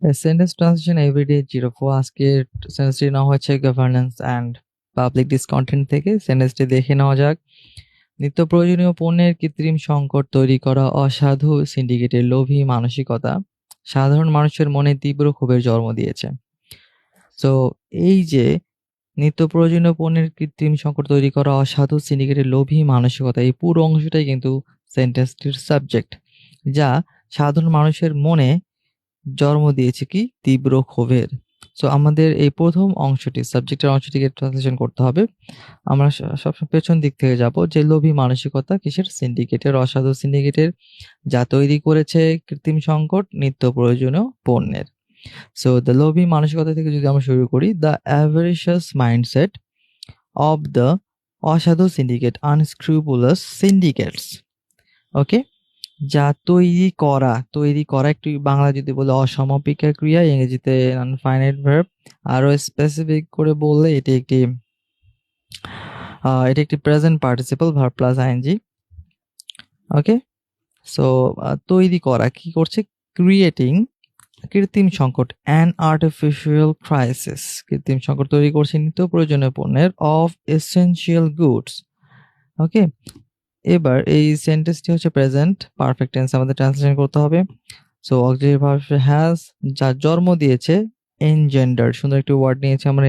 Sentence translation everyday 04 আজকের সেন্টেন্সটি নেওয়া হচ্ছে গভর্নেন্স অ্যান্ড পাবলিক ডিসকন্টেন্ট থেকে। সেন্টেন্সটি দেখে নেওয়া যাক। নিত্য প্রয়োজনীয় পণ্যের কৃত্রিম সংকট তৈরি করা অসাধু সিন্ডিকেটের লোভী মানসিকতা সাধারণ মানুষের মনে তীব্র ক্ষোভের জন্ম দিয়েছে। তো এই যে নিত্য প্রয়োজনীয় পণ্যের কৃত্রিম সংকট তৈরি করা অসাধু সিন্ডিকেটের লোভী মানসিকতা, এই পুরো অংশটাই কিন্তু সেন্টেন্সটির সাবজেক্ট, যা সাধারণ মানুষের মনে জন্ম দিয়েছে কি তীব্র ক্ষোভের। সো আমাদের এই প্রথম অংশটি সাবজেক্টের অংশটিকে ট্রান্সলেশন করতে হবে। আমরা সবসময় পেছন দিক থেকে যাব যে লোভী মানসিকতা কিসের, সিন্ডিকেটের, অসাধু সিন্ডিকেটের, যা তৈরি করেছে কৃত্রিম সংকট নিত্য প্রয়োজনীয় পণ্যের। সো দ্য লোভী মানসিকতা থেকে যদি আমরা শুরু করি, দ্য অ্যাভারিশিয়াস মাইন্ডসেট অফ দ্য অসাধু সিন্ডিকেট আনস্ক্রুপুলাস সিন্ডিকেটস। ওকে, যা তৈরি করা একটু বাংলা যদি বলে অসমাপিকা ক্রিয়া, ইংরেজিতে আনফাইনাইট ভার্ব, আরো স্পেসিফিক করে বললে এটি একটি present participle verb plus ING. Okay, so তৈরি করা কি করছে, ক্রিয়েটিং কৃত্রিম সংকট অ্যান আর্টিফিশিয়াল ক্রাইসিস, কৃত্রিম সংকট তৈরি করছে নিত্য প্রয়োজনীয় পণ্যের অফ এসেনশিয়াল গুডস। ওকে, এবার এই সেন্টেন্সটি হচ্ছে প্রেজেন্ট পারফেক্ট টেন্স, আমাদের ট্রান্সলেশন করতে হবে। সো অক্সিলারি ভার্ব হ্যাজ, যা জন্ম দিয়েছে, এনজেন্ডার, সুন্দর একটি ওয়ার্ড নিয়েছে আমরা,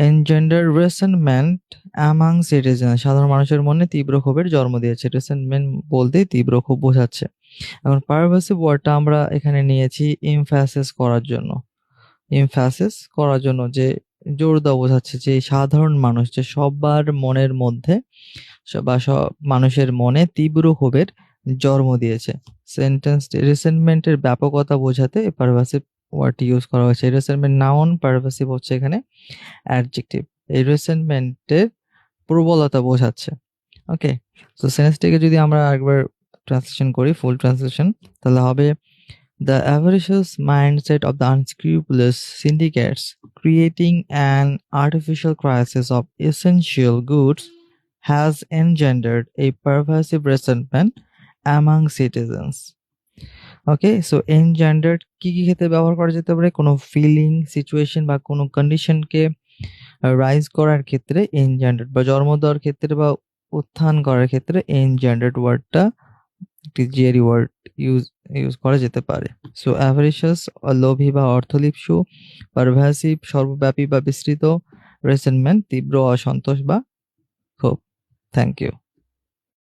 এনজেন্ডার রেসেন্টমেন্ট অ্যামাং সিটিজেন, সাধারণ মানুষের মনে তীব্র ক্ষোভের জন্ম দিয়েছে। রেসেন্টমেন্ট বলতে তীব্র ক্ষোভ বোঝাচ্ছে। এখন পারভাসিভ ওয়ার্ডটা আমরা এখানে নিয়েছি এমফ্যাসিস করার জন্য, যে জোর দেওয়া বোঝাচ্ছে যে সাধারণ মানুষ, যে সবার মনের মধ্যে বা সব মানুষের মনে তীব্র ক্ষোভের জন্ম দিয়েছে। সেন্টেন্সটি রিসেন্টমেন্টের ব্যাপকতা বোঝাতে পারভাসিভ ওয়ার্ডটি ইউজ করা হয়েছে। রিসেন্টমেন্ট নাউন, পারভাসিভ হচ্ছে এখানে অ্যাডজেক্টিভ। এই রিসেন্টমেন্টের প্রবলতা বোঝাচ্ছে। ওকে, তো সেন্টেন্সটিকে যদি আমরা একবার ট্রান্সলেশন করি, ফুল ট্রান্সলেশন, তাহলে হবে the avaricious mindset of the unscrupulous syndicates creating an artificial crisis of essential goods has engendered a pervasive resentment among citizens. Okay, so engendered কি ক্ষেত্রে ব্যবহার করা যেতে পারে, কোনো ফিলিং, সিচুয়েশন বা কোনো কন্ডিশনকে রাইজ করার ক্ষেত্রে engendered, বা জন্ম দেওয়ার ক্ষেত্রে বা উত্থান করার ক্ষেত্রে engendered ওয়ার্ডটা একটি জিআরই ওয়ার্ড ইউজ করা যেতে পারে। সো অ্যাভারিশিয়াস লোভী বা অর্থলিপ্সু, পারভাসিভ সর্বব্যাপী বা বিস্তৃত, রেসেন্টমেন্ট তীব্র অসন্তোষ বা ক্ষোভ। Thank you.